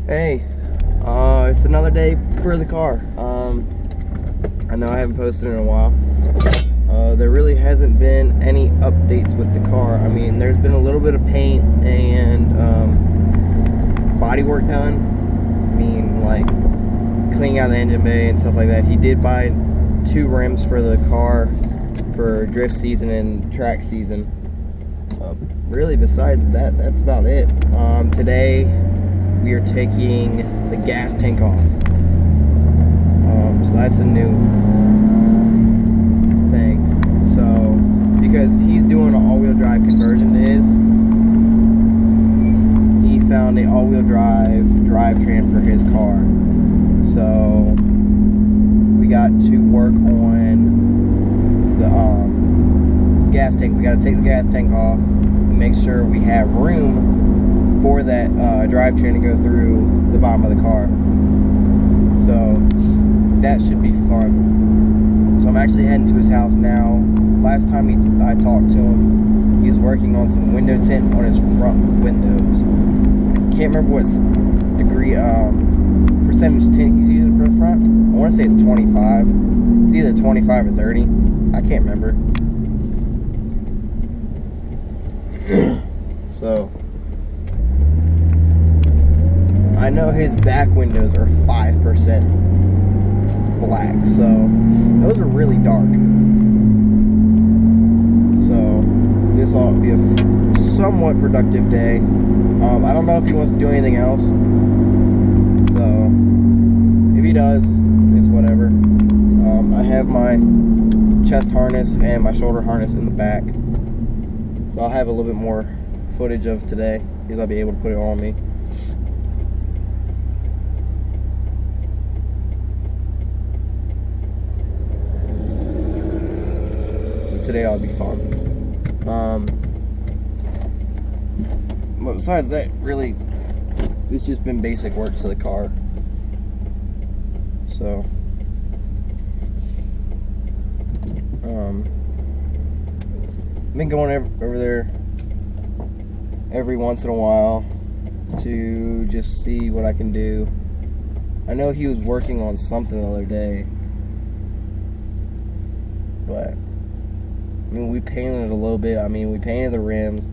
Hey, it's another day for the car. I know I haven't posted in a while. There really hasn't been any updates with the car. I mean, there's been a little bit of paint and body work done. I mean, like cleaning out the engine bay and stuff like that. He did buy 2 rims for the car for drift season and track season. Really, besides that, that's about it. Today we are taking the gas tank off. So that's a new thing. So, because he's doing an all-wheel drive conversion to his, he found an all-wheel drivetrain for his car. So, we got to work on the gas tank. We got to take the gas tank off, make sure we have room for that drivetrain to go through the bottom of the car. So that should be fun. So I'm actually heading to his house now. Last time I talked to him, he was working on some window tint on his front windows. Can't remember what degree percentage tint he's using for the front. I want to say it's 25. It's either 25 or 30. I can't remember. So I know his back windows are 5% black, so those are really dark. So this ought to be a somewhat productive day. I don't know if he wants to do anything else, so if he does, it's whatever. I have my chest harness and my shoulder harness in the back, so I'll have a little bit more footage of today because I'll be able to put it on me. So today I'll be fun. But besides that, really, it's just been basic work to the car. So been going over there every once in a while to just see what I can do. I know he was working on something the other day, but I mean, we painted it a little bit. I mean, we painted the rims,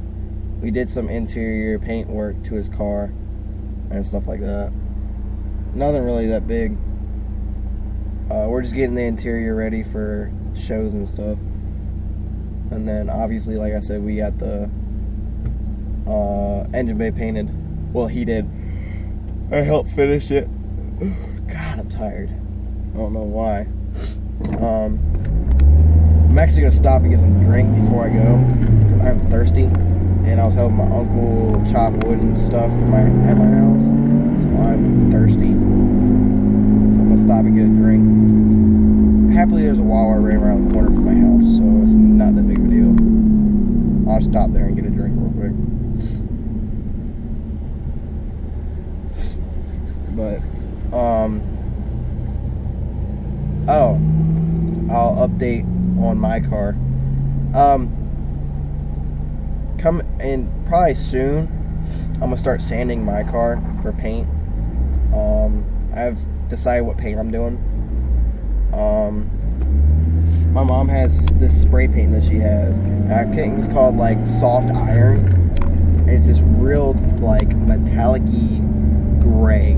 we did some interior paint work to his car and stuff like that. Nothing really that big. We're just getting the interior ready for shows and stuff. And then obviously, like I said, we got the engine bay painted. Well, he did. I helped finish it. God, I'm tired. I don't know why. I'm actually gonna stop and get some drink before I go, because I'm thirsty, and I was helping my uncle chop wood and stuff at my house, so I'm thirsty. So I'm gonna stop and get a drink. Happily, there's a Wawa right around the corner from my house, so it's not that big of a deal. I'll stop there and get a drink real quick. But, I'll update on my car. Come in probably soon, I'm gonna start sanding my car for paint. I've decided what paint I'm doing. My mom has this spray paint that she has. I think it's called like soft iron, and it's this real like metallic-y gray.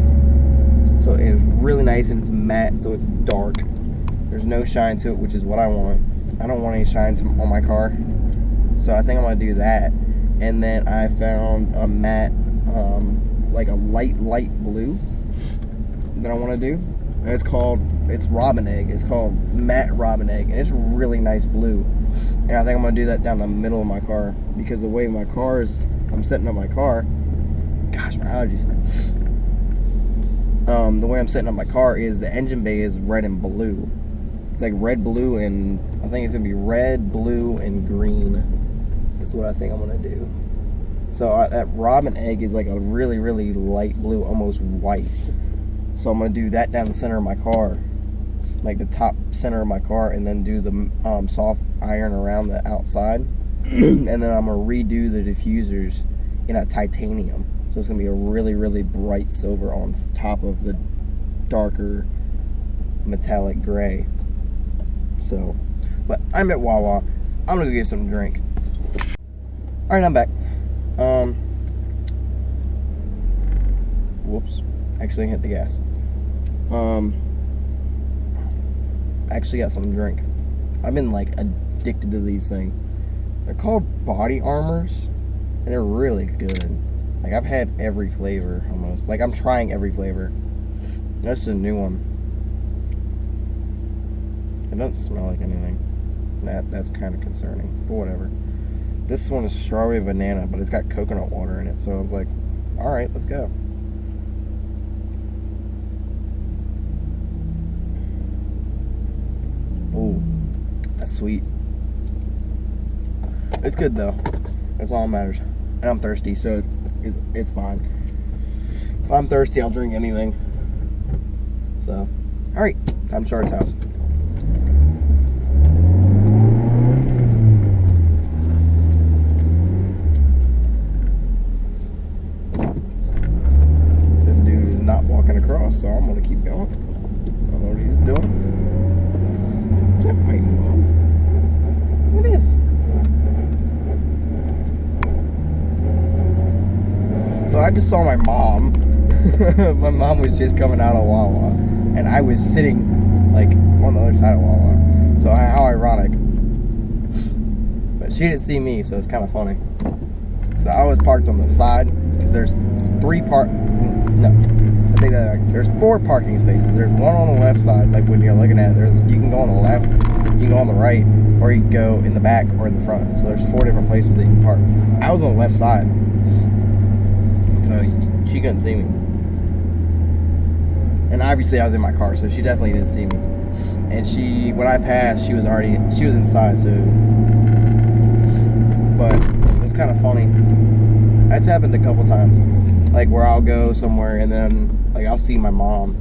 So it's really nice and it's matte, so it's dark. There's no shine to it, which is what I want. I don't want any shine on my car, so I think I'm gonna do that. And then I found a matte, like a light blue that I want to do. And it's robin egg. It's called matte robin egg, and it's really nice blue. And I think I'm gonna do that down the middle of my car, because the way my car is, I'm setting up my car. Gosh, my allergies. The way I'm setting up my car is the engine bay is red and blue. It's like red, blue, and I think it's gonna be red, blue, and green. That's what I think I'm gonna do. So that robin egg is like a really, really light blue, almost white. So I'm gonna do that down the center of my car, like the top center of my car, and then do the soft iron around the outside. And then I'm gonna redo the diffusers in a titanium. So it's going to be a really, really bright silver on top of the darker metallic gray. So, but I'm at Wawa. I'm going to go get something to drink. Alright, I'm back. Whoops. Actually hit the gas. Actually got something to drink. I've been like addicted to these things. They're called body armors, and they're really good. Like, I've had every flavor almost. Like, I'm trying every flavor. That's a new one. It doesn't smell like anything. That's kind of concerning, but whatever. This one is strawberry banana, but it's got coconut water in it, so I was like, alright, let's go. Oh, that's sweet. It's good though. That's all that matters. And I'm thirsty, so it's fine. If I'm thirsty, I'll drink anything. So, alright, time to Shard's house. This dude is not walking across, so I'm gonna keep going. I don't know what he's doing. Is that my mom? It is. So I just saw my mom. My mom was just coming out of Wawa, and I was sitting like on the other side of Wawa. So how ironic. But she didn't see me, so it's kind of funny. So I was parked on the side. There's there's 4 parking spaces. There's one on the left side, like when you're looking at it. You can go on the left, you can go on the right, or you can go in the back or in the front. So there's 4 different places that you can park. I was on the left side, so she couldn't see me. And obviously I was in my car, so she definitely didn't see me. And when I passed, she was inside, so. But it was kind of funny. That's happened a couple times. Like, where I'll go somewhere and then, like, I'll see my mom.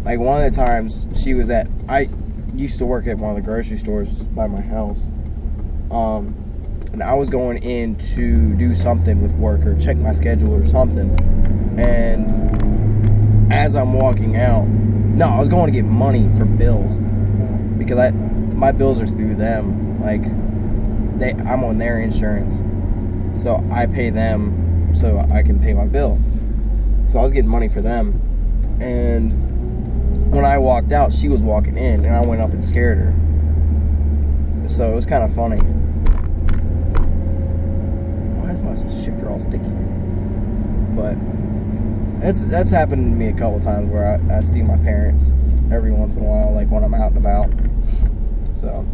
Like, one of the times I used to work at one of the grocery stores by my house. And I was going in to do something with work or check my schedule or something. And as I'm walking out, no, I was going to get money for bills. Because my bills are through them. Like, I'm on their insurance. So I pay them so I can pay my bill. So I was getting money for them. And when I walked out, she was walking in, and I went up and scared her. So it was kind of funny. Why is my shifter all sticky? But that's happened to me a couple times where I see my parents every once in a while, like when I'm out and about. So,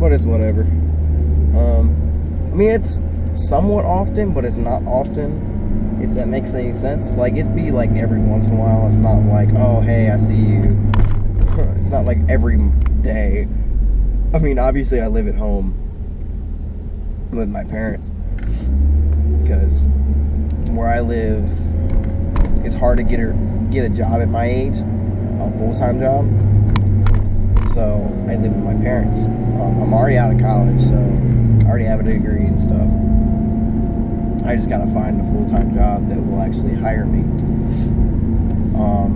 but it's whatever. I mean, it's somewhat often, but it's not often, if that makes any sense. Like, it'd be like every once in a while. It's not like, oh, hey, I see you. It's not like every day. I mean, obviously I live at home with my parents, because where I live, it's hard to get a job at my age, a full-time job. So I live with my parents. I'm already out of college, so I already have a degree and stuff. I just gotta find a full-time job that will actually hire me.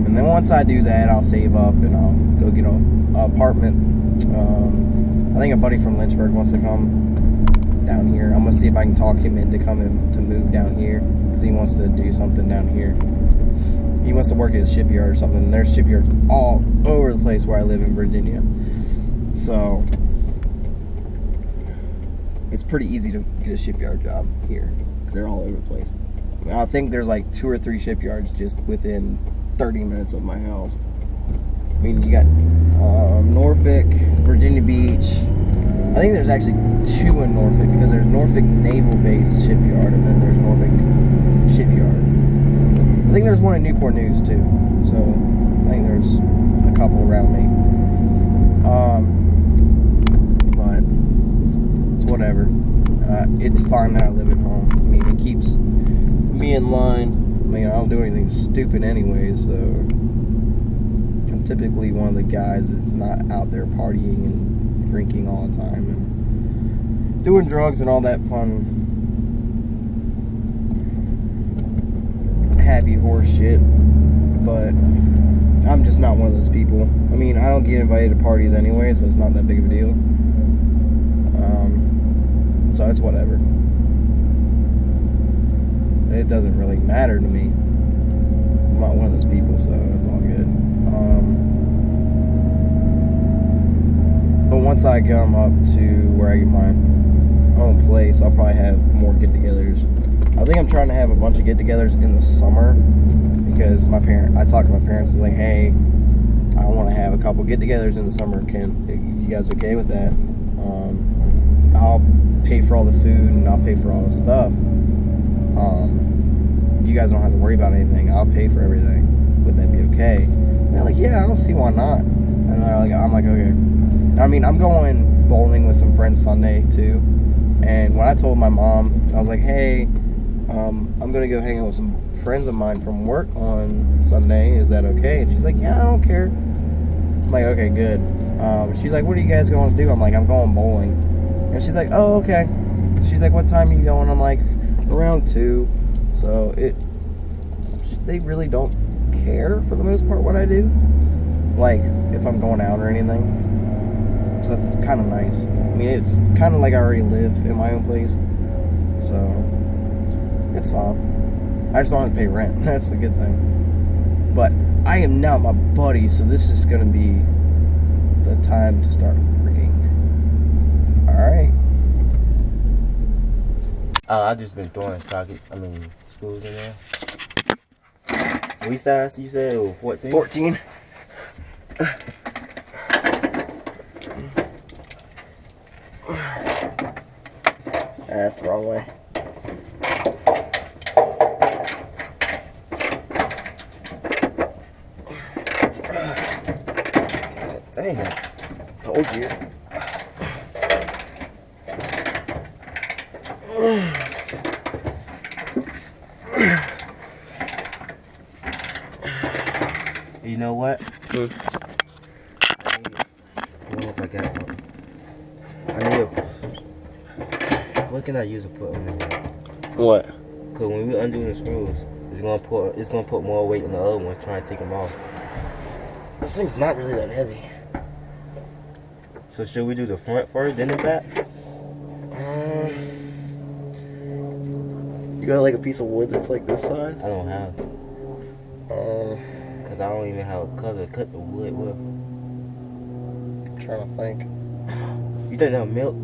And then once I do that, I'll save up and I'll go get an apartment. I think a buddy from Lynchburg wants to come down here. I'm gonna see if I can talk him into coming to move down here, because he wants to do something down here. He wants to work at a shipyard or something. There's shipyards all over the place where I live in Virginia. So it's pretty easy to get a shipyard job here, because they're all over the place. I mean, I think there's like 2 or 3 shipyards just within 30 minutes of my house. I mean, you got Norfolk, Virginia Beach. I think there's actually 2 in Norfolk, because there's Norfolk Naval Base Shipyard, and then there's Norfolk Shipyard. I think there's one in Newport News too. So I think there's a couple around me. But it's whatever. It's fine that I live at home. I mean, it keeps me in line. I mean, I don't do anything stupid anyway, so I'm typically one of the guys that's not out there partying and drinking all the time and doing drugs and all that fun be horse shit, but I'm just not one of those people. I mean, I don't get invited to parties anyway, so it's not that big of a deal. So it's whatever. It doesn't really matter to me. I'm not one of those people, so it's all good. But once I come up to where I get my own place, I'll probably have more get-togethers. I think I'm trying to have a bunch of get-togethers in the summer because I talked to my parents. I was like, hey, I want to have a couple get-togethers in the summer. You guys okay with that? I'll pay for all the food and I'll pay for all the stuff. You guys don't have to worry about anything. I'll pay for everything. Would that be okay? And they're like, yeah, I don't see why not. And I'm like, okay. I mean, I'm going bowling with some friends Sunday too. And when I told my mom, I was like, hey, I'm gonna go hang out with some friends of mine from work on Sunday. Is that okay? And she's like, yeah, I don't care. I'm like, okay, good. She's like, what are you guys going to do? I'm like, I'm going bowling. And she's like, oh, okay. She's like, what time are you going? I'm like, around 2. So they really don't care for the most part what I do, like if I'm going out or anything. So that's kind of nice. I mean, it's kind of like I already live in my own place, so it's fine. I just don't have to pay rent. That's the good thing. But I am not my buddy, so this is gonna be the time to start rigging. All right. I've just been throwing screws in there. What size you said? It was 14? 14. That's the wrong way. Dang it. Told you. You know what? I don't know if I got something. What can I use to put on there? What? Cause when we undo the screws, it's gonna put more weight on the other one trying to take them off. This thing's not really that heavy. So should we do the front first, then the back? You got like a piece of wood that's like this size? I don't have. Cause I don't even have a cutter to cut the wood with. I'm trying to think. You think that'll melt?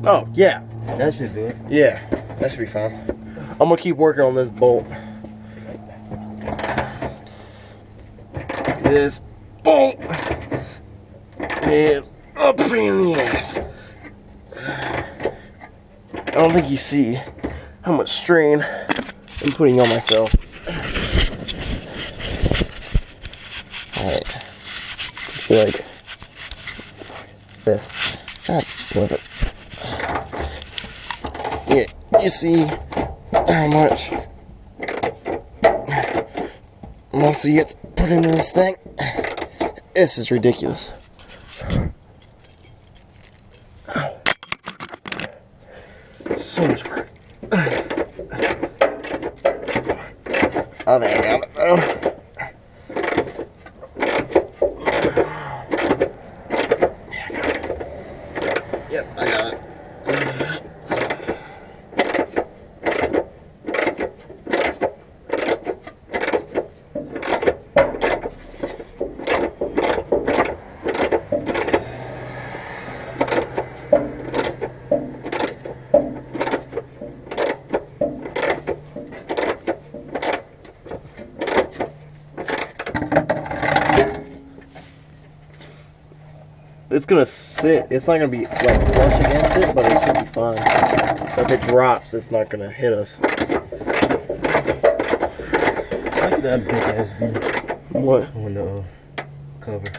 Oh yeah. That should do it. Yeah, that should be fine. I'm gonna keep working on this bolt. This bolt is a pain in the ass. I don't think you see how much strain I'm putting on myself. Alright. Feel like this. God, was it? Yeah, you see how much muscle you have to put into this thing? This is ridiculous. So much work. Oh, there I got it, though. Yep, I got it. It's gonna sit. It's not gonna be like flush against it, but it should be fine. If it drops, it's not gonna hit us. Look at that big ass bee. What? On the cover.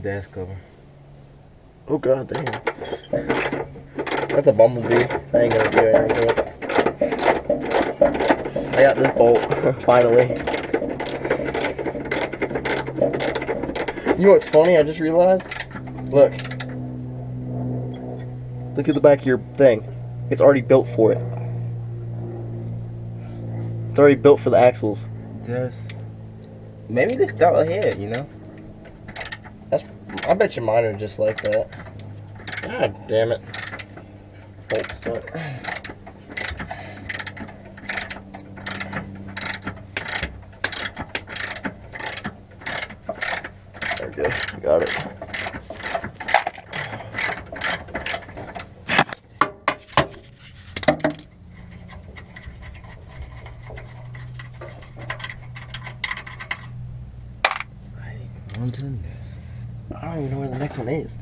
Dash cover. Oh god damn. That's a bumblebee. I ain't gonna do anything with it. I got this bolt, finally. You know what's funny? I just realized. Look. Look at the back of your thing. It's already built for it. It's already built for the axles. Just maybe this out ahead, you know. I bet you mine are just like that. God damn it. Bolt stuck. There we go. Got it. On to the next. I don't even know where the next one is.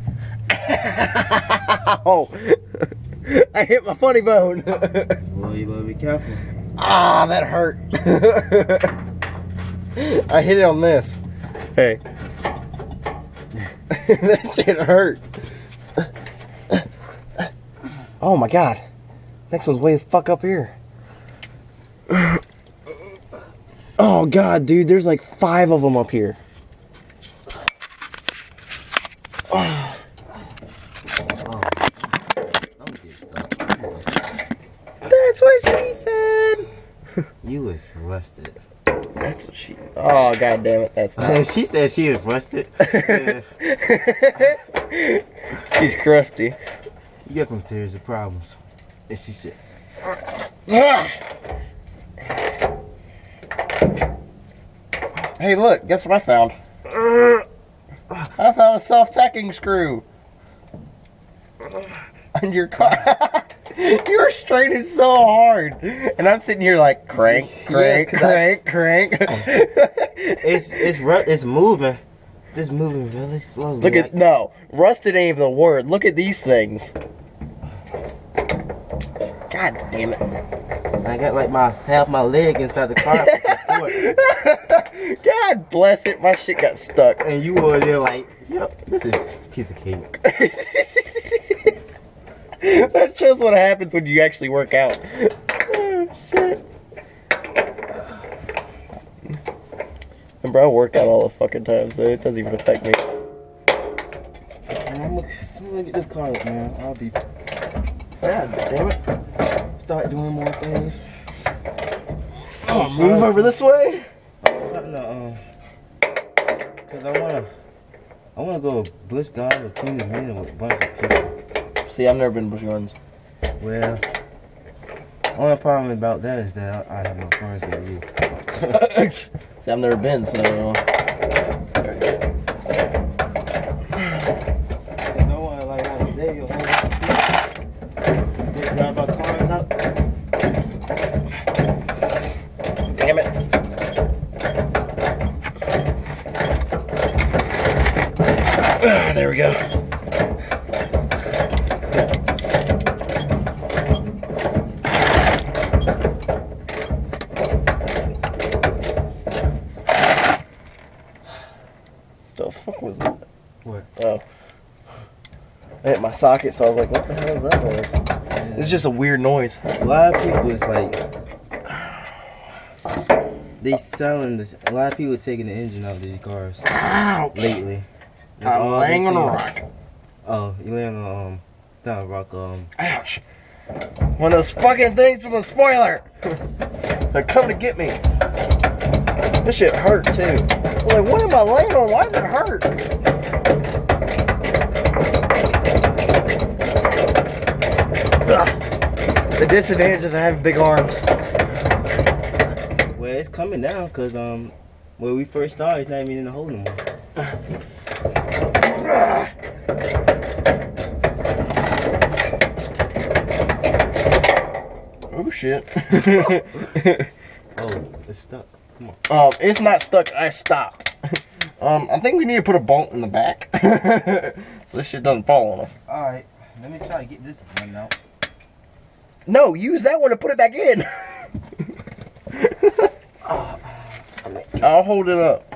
Oh, I hit my funny bone. Boy, you better be careful. Ah, that hurt. I hit it on this. Hey. That shit hurt. Oh my god. Next one's way the fuck up here. Oh god, dude, there's like 5 of them up here. Oh. Don't get stuck. That's what she said. You was rusted. That's what she. Oh god damn it! That's not. She said she was rusted. She's crusty. You got some serious problems. And she said. Hey, look! Guess what I found? I found a self-tacking screw on your car. You were straining so hard, and I'm sitting here like crank, crank, crank, crank. It's moving. Just moving really slowly. Look at no rusted ain't even the word. Look at these things. God damn it! I got like half my leg inside the car for support. God bless it, my shit got stuck. And you were there like, yep, this is a piece of cake. That shows what happens when you actually work out. Oh, shit. And bro, I work out all the fucking time, so it doesn't even affect me. Man, I'm gonna get this car up, man. I'll be. God damn it. Start doing more things. Oh, move over this way? No, cause I wanna go Busch Gardens or King's Dominion with a bunch of people. See, I've never been to Busch Gardens. Well, only problem about that is that I have no friends with you. See, I've never been, so. I wanna like have a day or just drive our cars up. Damn it. There we go. The fuck was that? What? Oh. I hit my socket, so I was like, what the hell is that noise? It's just a weird noise. A lot of people is like they selling this. A lot of people taking the engine out of these cars lately. That's I'm all laying they on a see. rock. Oh, you laying on not a rock. Ouch. One of those fucking things from the spoiler. They're coming to get me. This shit hurt too. I'm like, what am I laying on? Why does it hurt? Ugh. The disadvantage is I have big arms. Well, it's coming down because when we first started, it's not even in the hole no more. Oh shit. Oh, it's stuck. Come on. It's not stuck. I stopped. I think we need to put a bolt in the back so this shit doesn't fall on us. All right, let me try to get this one out. No, use that one to put it back in. I'll hold it up.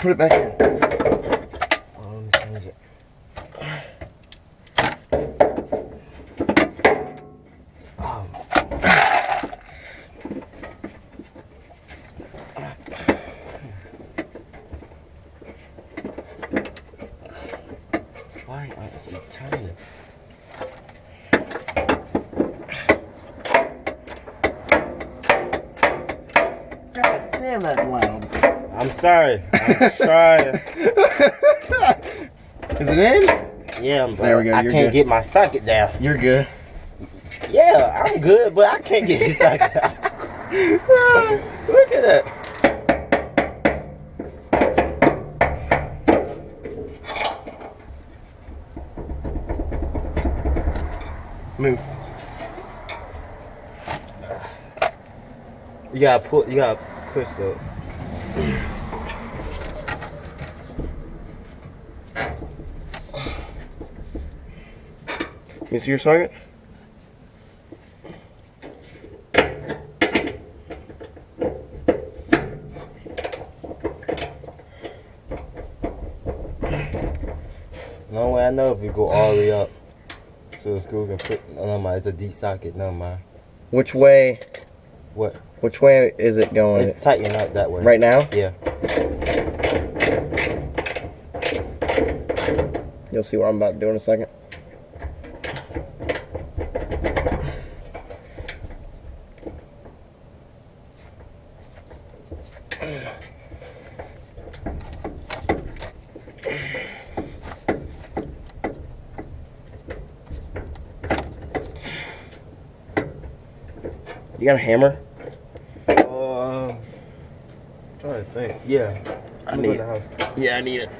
Put it back in. Oh, let me change it. Why are you turning? Damn, that's loud. I'm sorry. I'm trying. Is it in? Yeah, but There we go, I you're can't good. get my socket down. You're good. Yeah, I'm good, but I can't get his socket down. Look at that. Move. You gotta push the. You see your socket? The only way I know if you go all the way up so the screw can put. No, never mind. It's a D socket. Never mind. Which way? What? Which way is it going? It's tightening up that way. Right now? Yeah. You'll see what I'm about to do in a second. You got a hammer? I'm trying to think. Yeah. I Look need in the house. Yeah, I need it.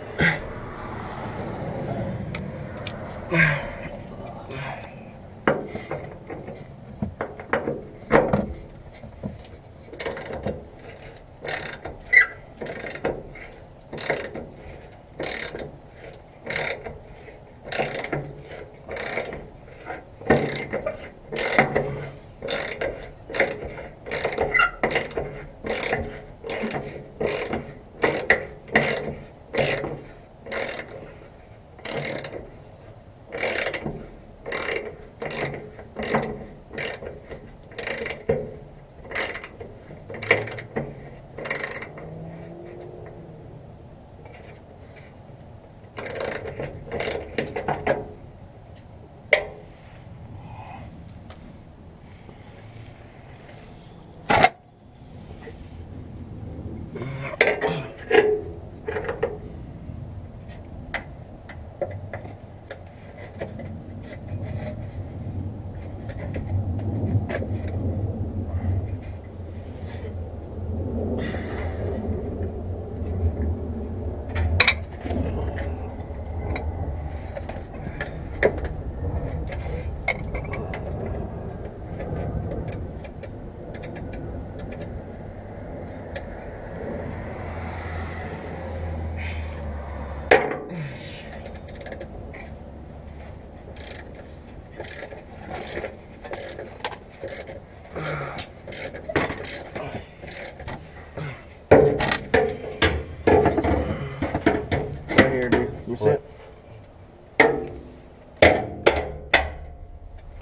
Let me see it.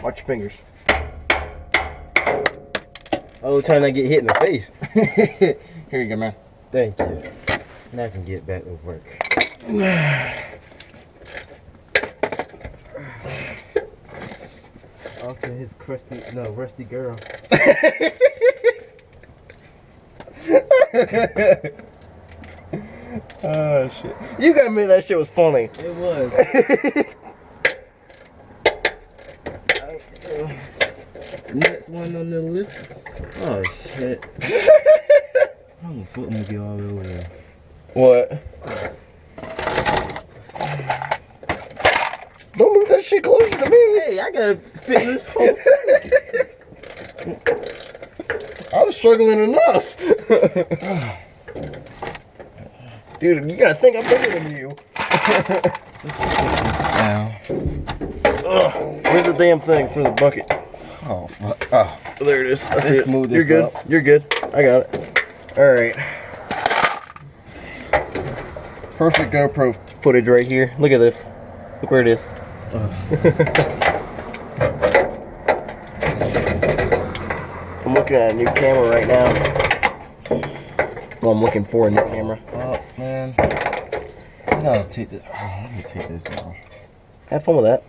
Watch your fingers. Oh, trying not to get hit in the face. Here you go, man. Thank you. Now I can get back to work. Okay, his rusty girl. Oh shit! You gotta admit that shit was funny. It was. Next one on the list. Oh shit! I'm gonna put maybe all over there. What? Don't move that shit closer to me. Hey, I gotta fit this whole. I was struggling enough. Dude, you gotta think I'm bigger than you. Now. Where's the damn thing for the bucket? Oh fuck. Oh. There it is. I see Let's it. move this You're good. up. You're good. I got it. Alright. Perfect GoPro footage right here. Look at this. Look where it is. I'm looking at a new camera right now. Well, I'm looking for a new camera. Oh man. I gotta take this. Oh, let me take this off. Have fun with that.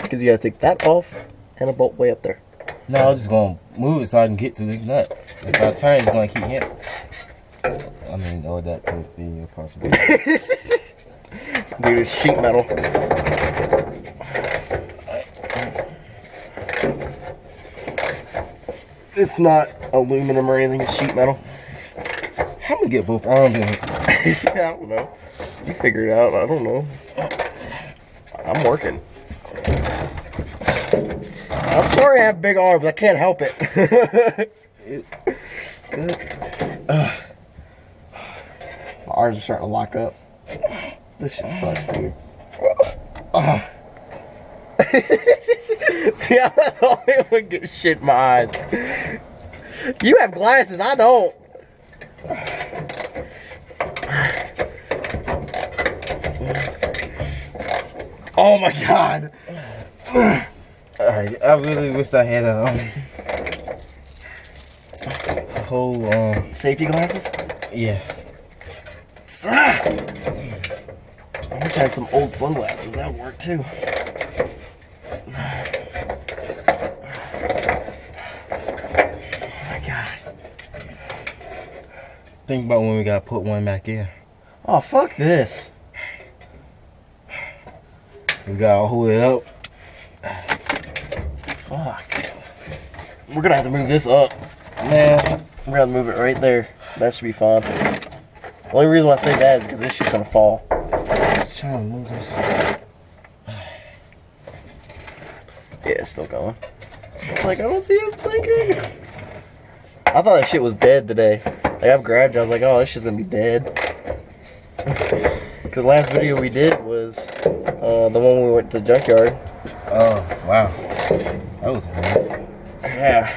Because you gotta take that off and a bolt way up there. No, I'm just gonna move it so I can get to this nut. If I turn, it's gonna keep hitting. I mean, oh, that could be a possibility. Dude, it's sheet metal. It's not aluminum or anything, it's sheet metal. How am I get both arms in it? I don't know. You figure it out, I don't know. I'm working. I'm sorry I have big arms, I can't help it. My arms are starting to lock up. This shit sucks, dude. See, I'm not the only one getting shit in my eyes. You have glasses, I don't. Oh my god. I really wish I had a whole Safety glasses? yeah. I wish I had some old sunglasses, that would work too. Oh my god. Think about when we gotta put one back in. Oh, fuck this. We gotta hold it up. Fuck. We're gonna have to move this up. Man, We're gonna move it right there. That should be fine. The only reason why I say that is because this shit's gonna fall. I'm trying to move this. Yeah, it's still going. Like, I don't see it blinking. I thought that shit was dead today. Like, I've grabbed it, I was like, oh, this shit's gonna be dead. Because the last video we did was the one we went to the junkyard. Oh, wow. That was weird. Yeah.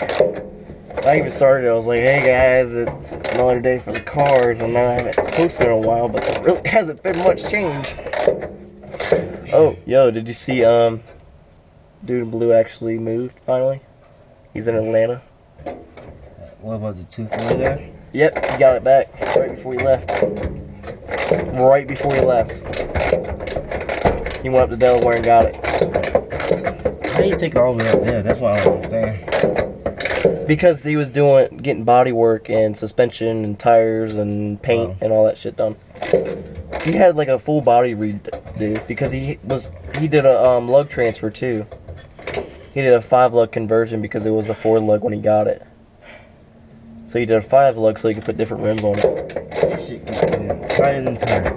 I even started, I was like, hey guys, it's another day for the cars. And now I haven't posted in a while, but there really hasn't been much change. Oh, yo, did you see, Dude in Blue actually moved, finally? He's in Atlanta. What about the 240 there? Yep, he got it back right before he left. Right before he left. He went up to Delaware and got it. How you take it all the way up there? That's what I don't understand. Because he was getting body work and suspension and tires and paint and all that shit done. He had like a full body redo because he did a lug transfer too. He did a 5-lug conversion because it was a 4-lug when he got it. So he did a 5-lug so he could put different rims on it. That shit keeps getting tighter than tighter.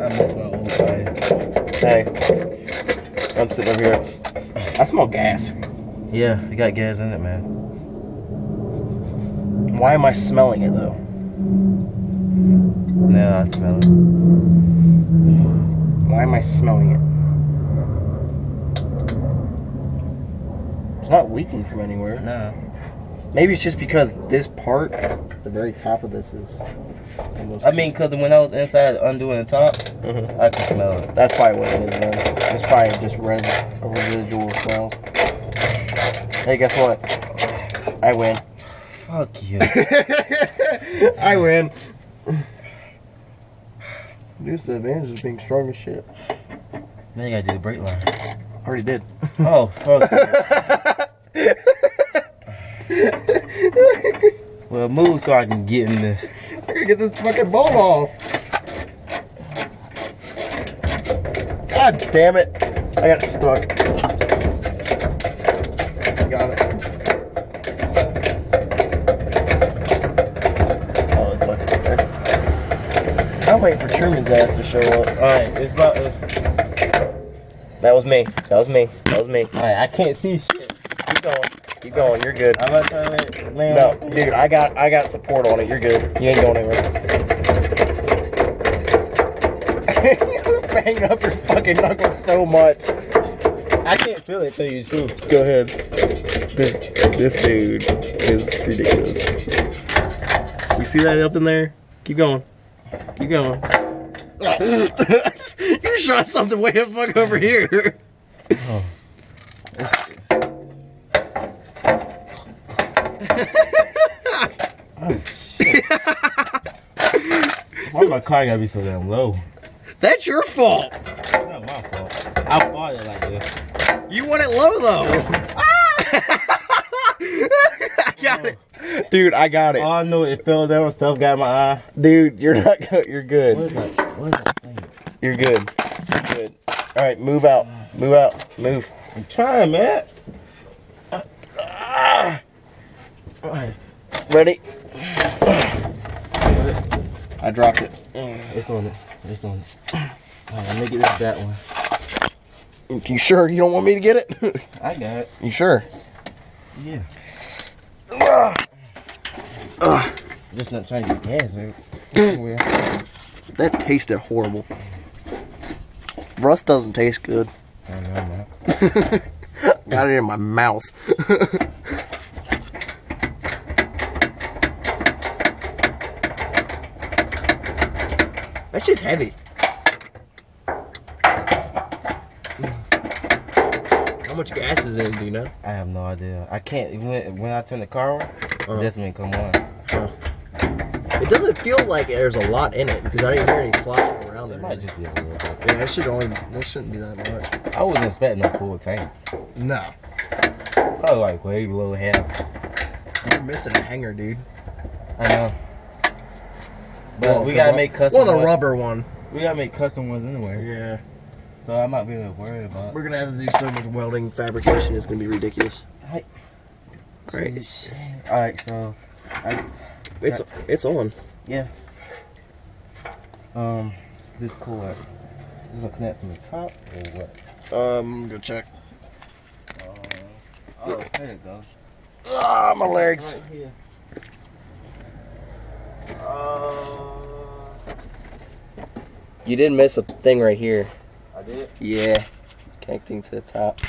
I miss my old tire. Hey, I'm sitting over here. I smell gas. Yeah, it got gas in it, man. Why am I smelling it though? Now I smell it. Why am I smelling it? It's not leaking from anywhere. Nah. Maybe it's just because this part, the very top of this is almost... I mean, because when I was inside undoing the top, I could smell it. That's probably what it is then. It's probably just residual smells. Hey, guess what? I win. Fuck you. I win. Use the advantage of being strong as shit. Now you gotta do the brake line. Already did. Oh, fuck you. Well, move so I can get in this. I gotta get this fucking bolt off. God damn it. I got stuck. Got it. Oh, it's fucking there. I'm waiting for Truman's ass to show up. Alright, it's about. That was me. That was me. That was me. Alright, I can't see shit. Keep going. Keep going. You're good. I'm about to land. No, dude, I got support on it. You're good. You ain't going anywhere. You're banging up your fucking knuckles so much. I can't feel it, tell you the truth. Go ahead. This dude is ridiculous. You see that up in there? Keep going. Keep going. You shot something way the fuck over here. Oh. Oh, shit. Why my car gotta be so damn low? That's your fault. Not my fault. I bought it like this. You want it low though. I got it. Dude, I got it. Oh, I know it fell down and stuff got in my eye. Dude, you're not good. You're good. What is that? What is that thing? You're good. You're good. All right, move out. Move out. Move. I'm trying, man. Ready? I dropped it. It's on it. It's on it. Alright, let me get this that one. You sure you don't want me to get it? I got it. You sure? Yeah. Just not trying to get gas, right? That tasted horrible. Rust doesn't taste good. I know, man. Got it in my mouth. That shit's heavy. How much gas is in it, do you know? I have no idea. I can't, when I turn the car on, it doesn't even come on. It doesn't feel like there's a lot in it because I didn't hear any sloshing around It it. might just be a little bit. Yeah, it shouldn't be that much. I wasn't expecting a full tank. No. Probably like way below half. You're missing a hanger, dude. I know. But we gotta make custom ones. Well, the ones. rubber one. We gotta make custom ones anyway. Yeah. So I might be able to worry about. We're gonna have to do so much welding fabrication. It's gonna be ridiculous. Great. Alright, so. It's on. Yeah. This cord. This will connect from the top or what? Go check. Oh, there it goes. Ah, my legs. Right here. You did miss a thing right here. I did? Yeah. Connecting to the top.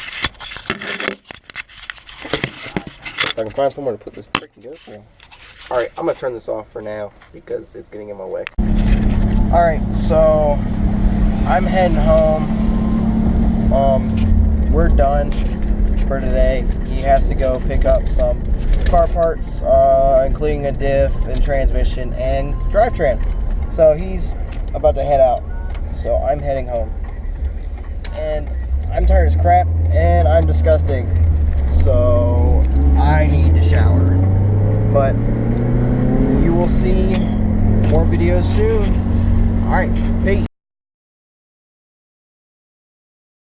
If I can find somewhere to put this freaking GoPro. Alright, I'm gonna turn this off for now because it's getting in my way. Alright, so I'm heading home. We're done for today. He has to go pick up some car parts, including a diff and transmission and drivetrain. So he's about to head out. So I'm heading home. And I'm tired as crap and I'm disgusting. So I need to shower. But you will see more videos soon. Alright, peace.